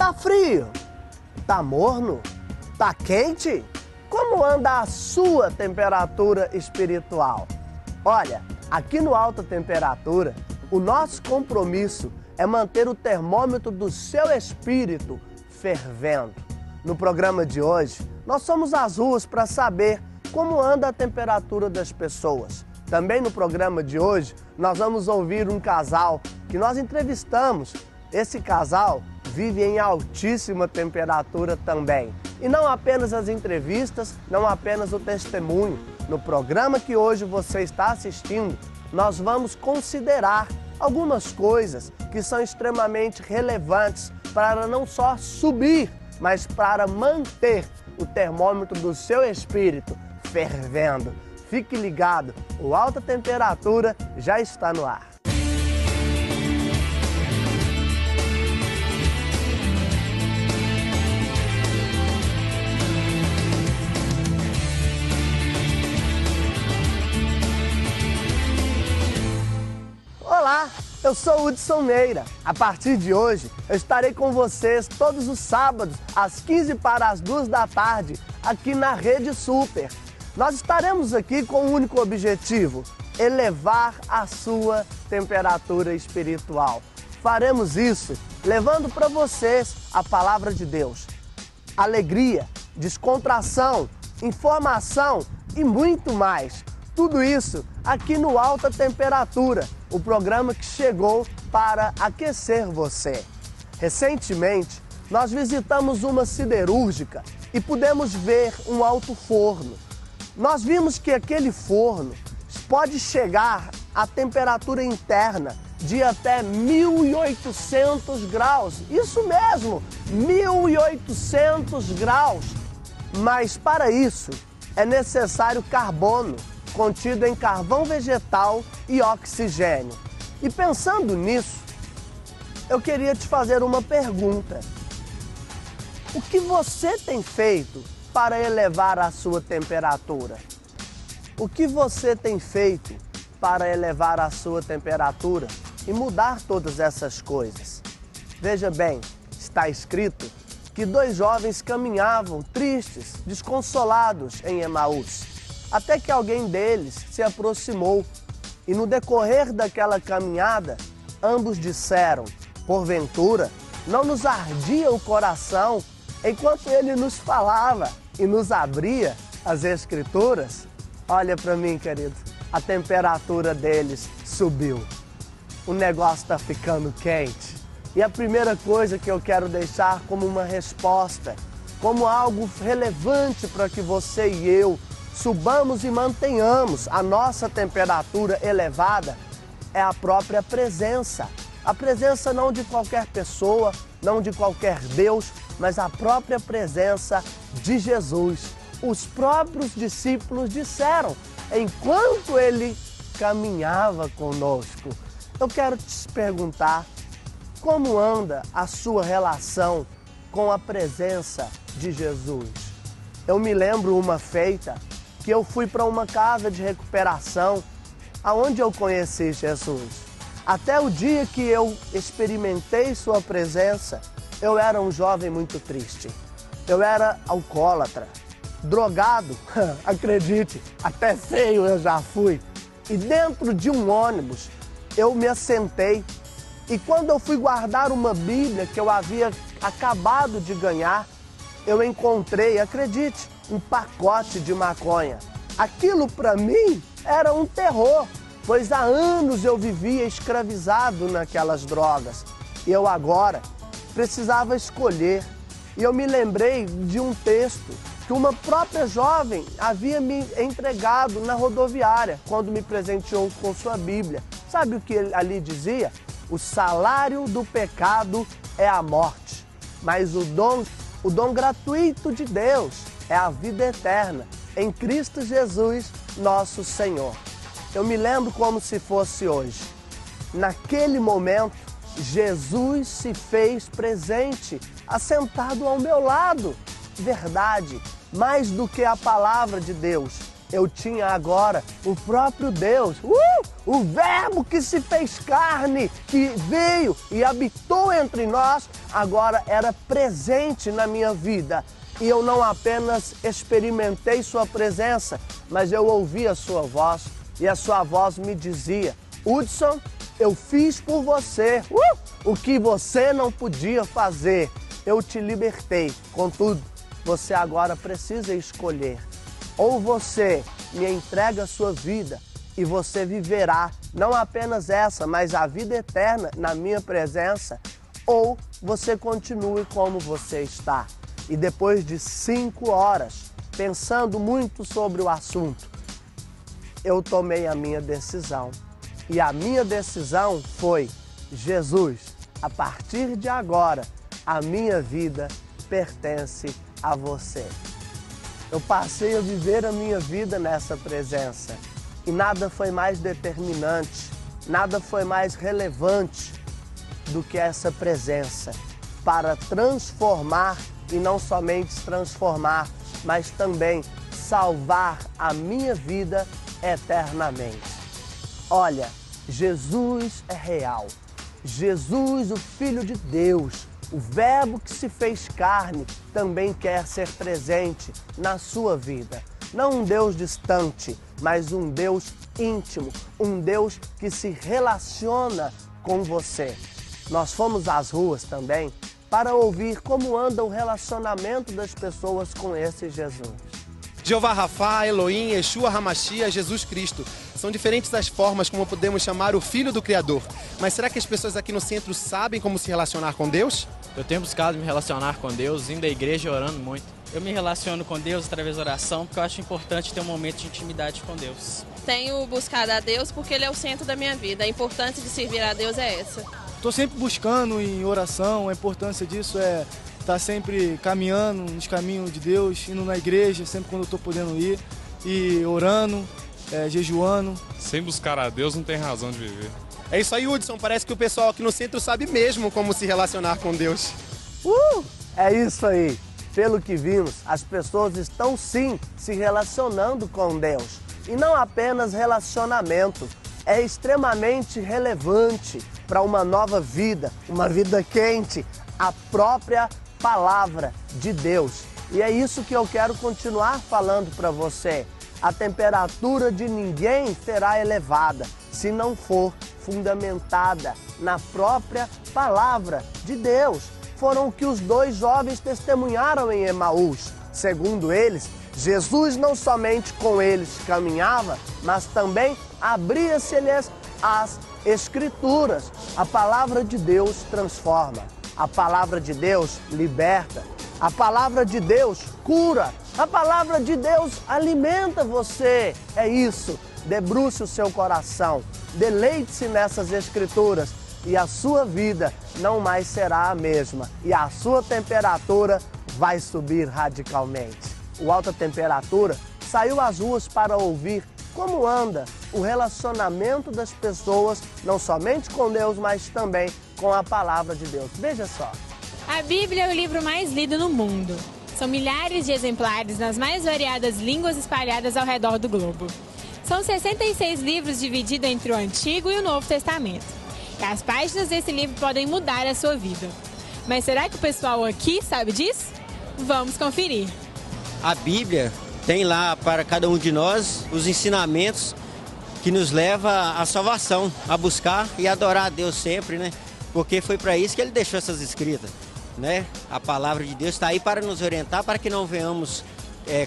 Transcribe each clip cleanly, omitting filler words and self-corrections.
Tá frio? Tá morno? Tá quente? Como anda a sua temperatura espiritual? Olha, aqui no Alta Temperatura, o nosso compromisso é manter o termômetro do seu espírito fervendo. No programa de hoje, nós somos às ruas para saber como anda a temperatura das pessoas. Também no programa de hoje, nós vamos ouvir um casal que nós entrevistamos. Esse casal vive em altíssima temperatura também. E não apenas as entrevistas, não apenas o testemunho. No programa que hoje você está assistindo, nós vamos considerar algumas coisas que são extremamente relevantes para não só subir, mas para manter o termômetro do seu espírito fervendo. Fique ligado, o Alta Temperatura já está no ar. Olá, eu sou o Hudson Meira. A partir de hoje, eu estarei com vocês todos os sábados, às 15 para as 2 da tarde, aqui na Rede Super. Nós estaremos aqui com um único objetivo: elevar a sua temperatura espiritual. Faremos isso levando para vocês a palavra de Deus. Alegria, descontração, informação e muito mais. Tudo isso aqui no Alta Temperatura, o programa que chegou para aquecer você. Recentemente, nós visitamos uma siderúrgica e pudemos ver um alto forno. Nós vimos que aquele forno pode chegar à temperatura interna de até 1.800 graus. Isso mesmo, 1.800 graus. Mas para isso é necessário carbono, contido em carvão vegetal e oxigênio. E pensando nisso, eu queria te fazer uma pergunta. O que você tem feito para elevar a sua temperatura? O que você tem feito para elevar a sua temperatura e mudar todas essas coisas? Veja bem, está escrito que 2 jovens caminhavam tristes, desconsolados em Emaús, até que alguém deles se aproximou e no decorrer daquela caminhada, ambos disseram: porventura, não nos ardia o coração enquanto ele nos falava e nos abria as Escrituras? Olha para mim, querido, a temperatura deles subiu. O negócio está ficando quente. E a primeira coisa que eu quero deixar como uma resposta, como algo relevante para que você e eu subamos e mantenhamos a nossa temperatura elevada, é a própria presença. A presença não de qualquer pessoa, não de qualquer Deus, mas a própria presença de Jesus. Os próprios discípulos disseram, enquanto ele caminhava conosco. Eu quero te perguntar, como anda a sua relação com a presença de Jesus? Eu me lembro uma feita que eu fui para uma casa de recuperação, aonde eu conheci Jesus. Até o dia que eu experimentei sua presença, eu era um jovem muito triste. Eu era alcoólatra, drogado, acredite, até feio eu já fui. E dentro de um ônibus, eu me assentei. E quando eu fui guardar uma Bíblia que eu havia acabado de ganhar, eu encontrei, acredite, um pacote de maconha. Aquilo para mim era um terror, pois há anos eu vivia escravizado naquelas drogas. E eu agora precisava escolher. E eu me lembrei de um texto que uma própria jovem havia me entregado na rodoviária, quando me presenteou com sua Bíblia. Sabe o que ele ali dizia? O salário do pecado é a morte, mas o dom gratuito de Deus é a vida eterna, em Cristo Jesus, nosso Senhor. Eu me lembro como se fosse hoje. Naquele momento, Jesus se fez presente, assentado ao meu lado. Verdade, mais do que a palavra de Deus, eu tinha agora o próprio Deus, O Verbo que se fez carne, que veio e habitou entre nós, agora era presente na minha vida. E eu não apenas experimentei sua presença, mas eu ouvi a sua voz. E a sua voz me dizia: Hudson, eu fiz por você o que você não podia fazer. Eu te libertei. Contudo, você agora precisa escolher. Ou você me entrega a sua vida e você viverá não apenas essa, mas a vida eterna na minha presença, ou você continue como você está. E depois de 5 horas, pensando muito sobre o assunto, eu tomei a minha decisão. E a minha decisão foi: Jesus, a partir de agora, a minha vida pertence a você. Eu passei a viver a minha vida nessa presença. E nada foi mais determinante, nada foi mais relevante do que essa presença para transformar, e não somente transformar, mas também salvar a minha vida eternamente. Olha, Jesus é real. Jesus, o Filho de Deus, o Verbo que se fez carne, também quer ser presente na sua vida. Não um Deus distante, mas um Deus íntimo, um Deus que se relaciona com você. Nós fomos às ruas também para ouvir como anda o relacionamento das pessoas com esse Jesus. Jeová Rafá, Elohim, Yeshua Hamashia, Jesus Cristo. São diferentes as formas como podemos chamar o Filho do Criador. Mas será que as pessoas aqui no centro sabem como se relacionar com Deus? Eu tenho buscado me relacionar com Deus, indo à igreja e orando muito. Eu me relaciono com Deus através da oração, porque eu acho importante ter um momento de intimidade com Deus. Tenho buscado a Deus porque Ele é o centro da minha vida. A importância de servir a Deus é essa. Estou sempre buscando em oração, a importância disso é estar sempre caminhando nos caminhos de Deus, indo na igreja, sempre quando eu estou podendo ir, e orando, jejuando. Sem buscar a Deus não tem razão de viver. É isso aí, Hudson. Parece que o pessoal aqui no centro sabe mesmo como se relacionar com Deus. É isso aí. Pelo que vimos, as pessoas estão sim se relacionando com Deus. E não apenas relacionamento, é extremamente relevante para uma nova vida, uma vida quente, a própria palavra de Deus. E é isso que eu quero continuar falando para você. A temperatura de ninguém será elevada se não for fundamentada na própria palavra de Deus. Foram o que os 2 jovens testemunharam em Emaús. Segundo eles, Jesus não somente com eles caminhava, mas também abria-se-lhes as Escrituras. A palavra de Deus transforma, a palavra de Deus liberta, a palavra de Deus cura, a palavra de Deus alimenta você. É isso, debruce o seu coração, deleite-se nessas Escrituras e a sua vida não mais será a mesma e a sua temperatura vai subir radicalmente. O Alta Temperatura saiu às ruas para ouvir como anda o relacionamento das pessoas, não somente com Deus, mas também com a palavra de Deus. Veja só. A Bíblia é o livro mais lido no mundo. São milhares de exemplares nas mais variadas línguas espalhadas ao redor do globo. São 66 livros divididos entre o Antigo e o Novo Testamento. E as páginas desse livro podem mudar a sua vida. Mas será que o pessoal aqui sabe disso? Vamos conferir. A Bíblia tem lá para cada um de nós os ensinamentos que nos levam à salvação, a buscar e adorar a Deus sempre, né? Porque foi para isso que Ele deixou essas escritas, né? A palavra de Deus está aí para nos orientar, para que não venhamos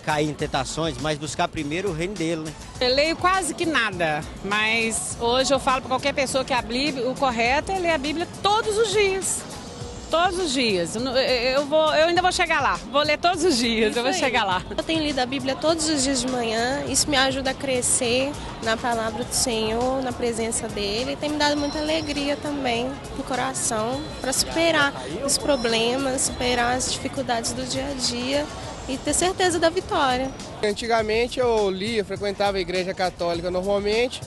cair em tentações, mas buscar primeiro o reino dele, né? Eu leio quase que nada, mas hoje eu falo para qualquer pessoa que a Bíblia, o correto é ler a Bíblia todos os dias. Todos os dias. Eu ainda vou chegar lá. Vou ler todos os dias, eu vou chegar lá. Eu tenho lido a Bíblia todos os dias de manhã. Isso me ajuda a crescer na palavra do Senhor, na presença dele. Tem me dado muita alegria também no coração para superar os problemas, superar as dificuldades do dia a dia e ter certeza da vitória. Antigamente eu frequentava a igreja católica normalmente,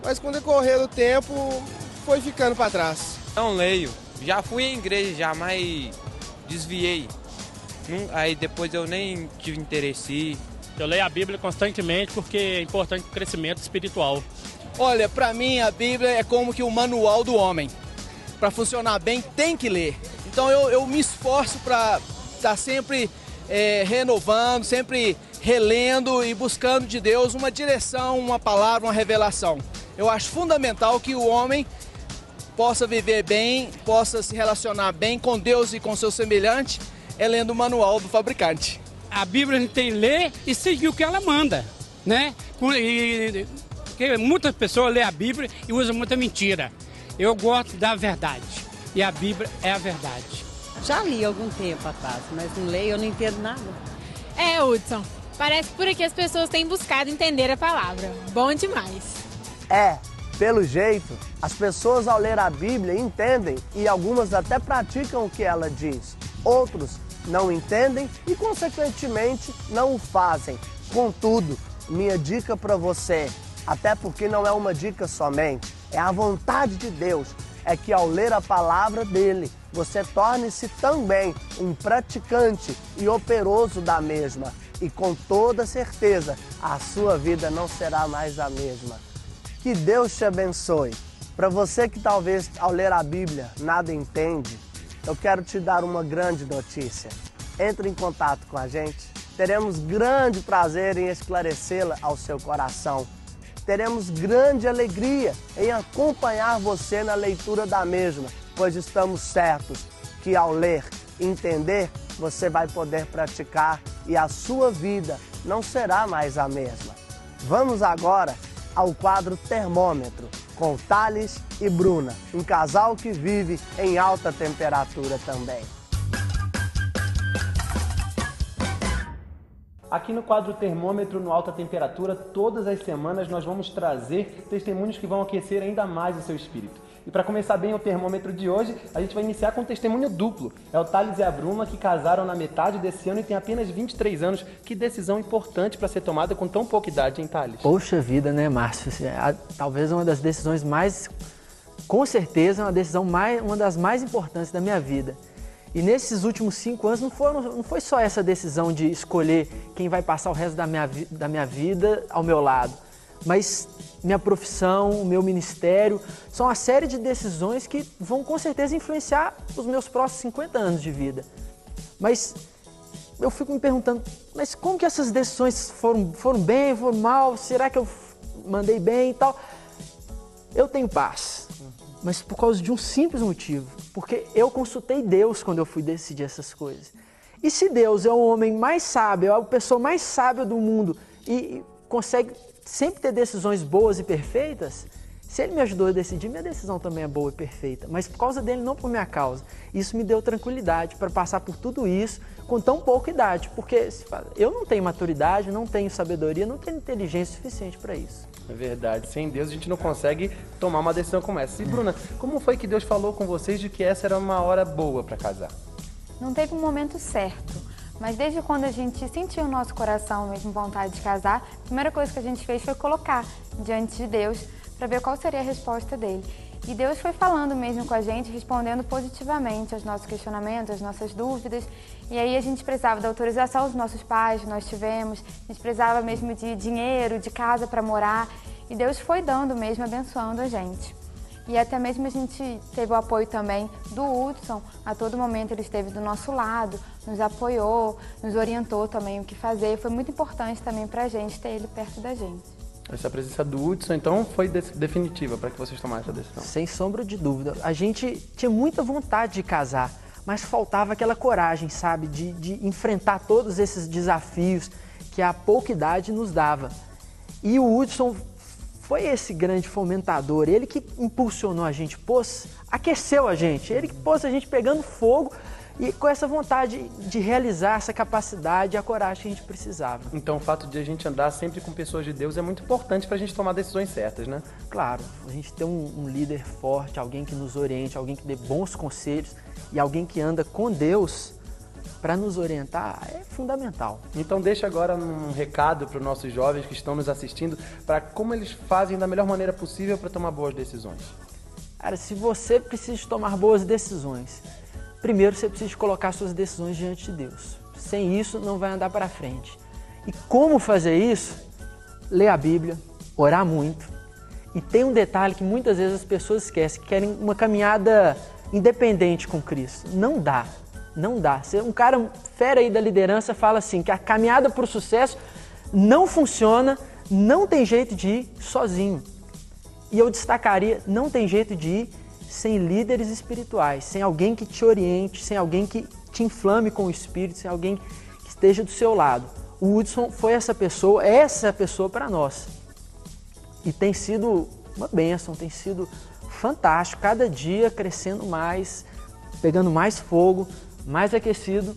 mas com o decorrer do tempo foi ficando para trás. Não leio. Já fui em igreja já, mas desviei. Aí depois eu nem tive interesse. Eu leio a Bíblia constantemente porque é importante para o crescimento espiritual. Olha, para mim a Bíblia é como que o manual do homem. Para funcionar bem, tem que ler. Então eu me esforço para estar sempre renovando, sempre relendo e buscando de Deus uma direção, uma palavra, uma revelação. Eu acho fundamental que o homem possa viver bem, possa se relacionar bem com Deus e com seu semelhante, lendo o manual do fabricante. A Bíblia a gente tem que ler e seguir o que ela manda, né? Porque muitas pessoas lêem a Bíblia e usam muita mentira. Eu gosto da verdade e a Bíblia é a verdade. Já li algum tempo atrás, mas não leio, eu não entendo nada. Hudson, parece que por aqui as pessoas têm buscado entender a palavra. Bom demais. Pelo jeito, as pessoas ao ler a Bíblia entendem e algumas até praticam o que ela diz. Outros não entendem e, consequentemente, não o fazem. Contudo, minha dica para você, até porque não é uma dica somente, é a vontade de Deus, é que ao ler a palavra dele, você torne-se também um praticante e operoso da mesma. E com toda certeza, a sua vida não será mais a mesma. Que Deus te abençoe. Para você que talvez ao ler a Bíblia nada entende, eu quero te dar uma grande notícia. Entre em contato com a gente. Teremos grande prazer em esclarecê-la ao seu coração. Teremos grande alegria em acompanhar você na leitura da mesma, pois estamos certos que ao ler e entender, você vai poder praticar e a sua vida não será mais a mesma. Vamos agora ao quadro Termômetro, com Thales e Bruna, um casal que vive em alta temperatura também. Aqui no quadro Termômetro no Alta Temperatura, todas as semanas nós vamos trazer testemunhos que vão aquecer ainda mais o seu espírito. E para começar bem o termômetro de hoje, a gente vai iniciar com um testemunho duplo. É o Thales e a Bruna que casaram na metade desse ano e têm apenas 23 anos. Que decisão importante para ser tomada com tão pouca idade, hein, Thales? Poxa vida, né, Márcio? Talvez uma das decisões mais, com certeza, uma das mais importantes da minha vida. E nesses últimos 5 anos não foi só essa decisão de escolher quem vai passar o resto da minha vida ao meu lado, mas minha profissão, o meu ministério, são uma série de decisões que vão com certeza influenciar os meus próximos 50 anos de vida. Mas eu fico me perguntando, mas como que essas decisões foram bem, foram mal, será que eu mandei bem e tal? Eu tenho paz, mas por causa de um simples motivo, porque eu consultei Deus quando eu fui decidir essas coisas. E se Deus é o homem mais sábio, é a pessoa mais sábia do mundo e consegue sempre ter decisões boas e perfeitas, se ele me ajudou a decidir, minha decisão também é boa e perfeita, mas por causa dele, não por minha causa. Isso me deu tranquilidade para passar por tudo isso com tão pouca idade, porque eu não tenho maturidade, não tenho sabedoria, não tenho inteligência suficiente para isso. É verdade, sem Deus a gente não consegue tomar uma decisão como essa. E Bruna, como foi que Deus falou com vocês de que essa era uma hora boa para casar? Não teve um momento certo, mas desde quando a gente sentiu no nosso coração mesmo vontade de casar, a primeira coisa que a gente fez foi colocar diante de Deus para ver qual seria a resposta dele. E Deus foi falando mesmo com a gente, respondendo positivamente aos nossos questionamentos, às nossas dúvidas. E aí a gente precisava da autorização dos nossos pais, nós tivemos, a gente precisava mesmo de dinheiro, de casa para morar. E Deus foi dando mesmo, abençoando a gente. E até mesmo a gente teve o apoio também do Hudson, a todo momento ele esteve do nosso lado, nos apoiou, nos orientou também o que fazer. Foi muito importante também para a gente ter ele perto da gente. Essa presença do Hudson, então, foi definitiva para que vocês tomassem essa decisão? Sem sombra de dúvida. A gente tinha muita vontade de casar, mas faltava aquela coragem, sabe, de enfrentar todos esses desafios que a pouca idade nos dava. E o Hudson foi esse grande fomentador, ele que impulsionou a gente, aqueceu a gente, ele que pôs a gente pegando fogo e com essa vontade de realizar essa capacidade e a coragem que a gente precisava. Então o fato de a gente andar sempre com pessoas de Deus é muito importante para a gente tomar decisões certas, né? Claro, a gente ter um líder forte, alguém que nos oriente, alguém que dê bons conselhos e alguém que anda com Deus para nos orientar é fundamental. Então deixa agora um recado para os nossos jovens que estão nos assistindo para como eles fazem da melhor maneira possível para tomar boas decisões. Cara, se você precisa tomar boas decisões, primeiro você precisa colocar suas decisões diante de Deus. Sem isso não vai andar para frente. E como fazer isso? Ler a Bíblia, orar muito E tem um detalhe que muitas vezes as pessoas esquecem, que querem uma caminhada independente com Cristo. Não dá, não dá. Um cara fera aí da liderança fala assim, que a caminhada para o sucesso não funciona, não tem jeito de ir sozinho. E eu destacaria, não tem jeito de ir sem líderes espirituais, sem alguém que te oriente, sem alguém que te inflame com o Espírito, sem alguém que esteja do seu lado. O Hudson foi essa pessoa, é essa pessoa para nós. E tem sido uma bênção, tem sido fantástico, cada dia crescendo mais, pegando mais fogo, mais aquecido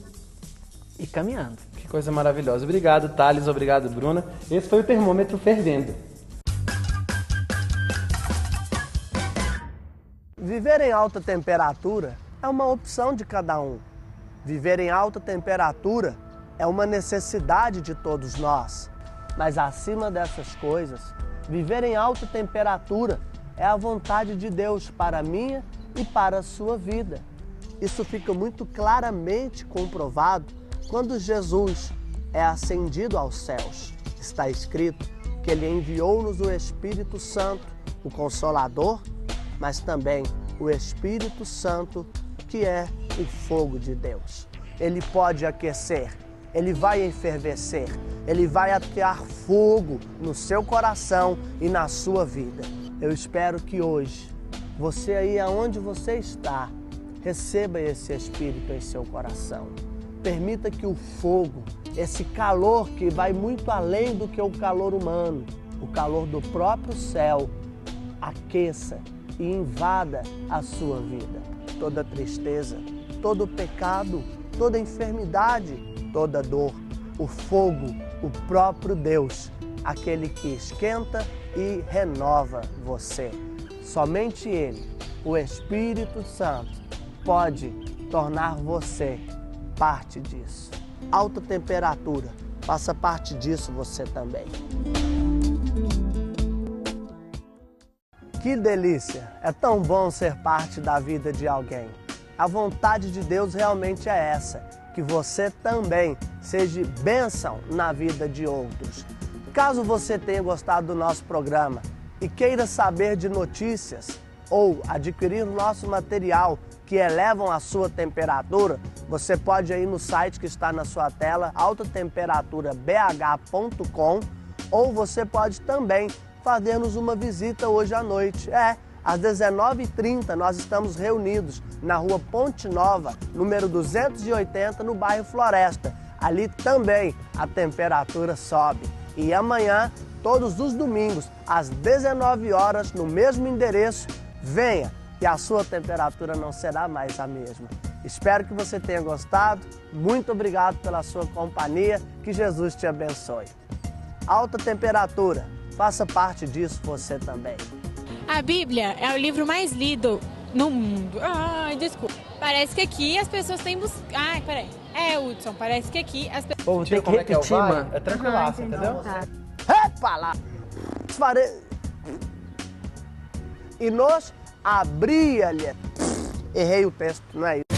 e caminhando. Que coisa maravilhosa. Obrigado, Thales, obrigado, Bruna. Esse foi o Termômetro Fervendo. Viver em alta temperatura é uma opção de cada um. Viver em alta temperatura é uma necessidade de todos nós. Mas acima dessas coisas, viver em alta temperatura é a vontade de Deus para a minha e para a sua vida. Isso fica muito claramente comprovado quando Jesus é ascendido aos céus. Está escrito que Ele enviou-nos o Espírito Santo, o Consolador, mas também o Espírito Santo, que é o fogo de Deus. Ele pode aquecer, ele vai enfervecer, ele vai atear fogo no seu coração e na sua vida. Eu espero que hoje, você aí aonde você está, receba esse Espírito em seu coração. Permita que o fogo, esse calor que vai muito além do que o calor humano, o calor do próprio céu, aqueça e invada a sua vida. Toda tristeza, todo pecado, toda enfermidade, toda dor, o fogo, o próprio Deus, aquele que esquenta e renova você. Somente Ele, o Espírito Santo, pode tornar você parte disso. Alta temperatura, faça parte disso você também. Que delícia! É tão bom ser parte da vida de alguém. A vontade de Deus realmente é essa, que você também seja bênção na vida de outros. Caso você tenha gostado do nosso programa e queira saber de notícias ou adquirir o nosso material que elevam a sua temperatura, você pode ir no site que está na sua tela, altatemperaturabh.com, ou você pode também fazer-nos uma visita hoje à noite. Às 19h30 nós estamos reunidos na rua Ponte Nova, número 280, no bairro Floresta. Ali também a temperatura sobe. E amanhã, todos os domingos, às 19 horas, no mesmo endereço, venha, que a sua temperatura não será mais a mesma. Espero que você tenha gostado. Muito obrigado pela sua companhia. Que Jesus te abençoe. Alta temperatura. Faça parte disso você também. A Bíblia é o livro mais lido no mundo. Ai, desculpa. Parece que aqui as pessoas têm buscado... Ai, peraí. Hudson, parece que aqui as pessoas... Pô, tem que repetir, mano. É tranquilaço, entendeu? Tá. Epa lá! E nos abria-lhe... Errei o texto, não é isso?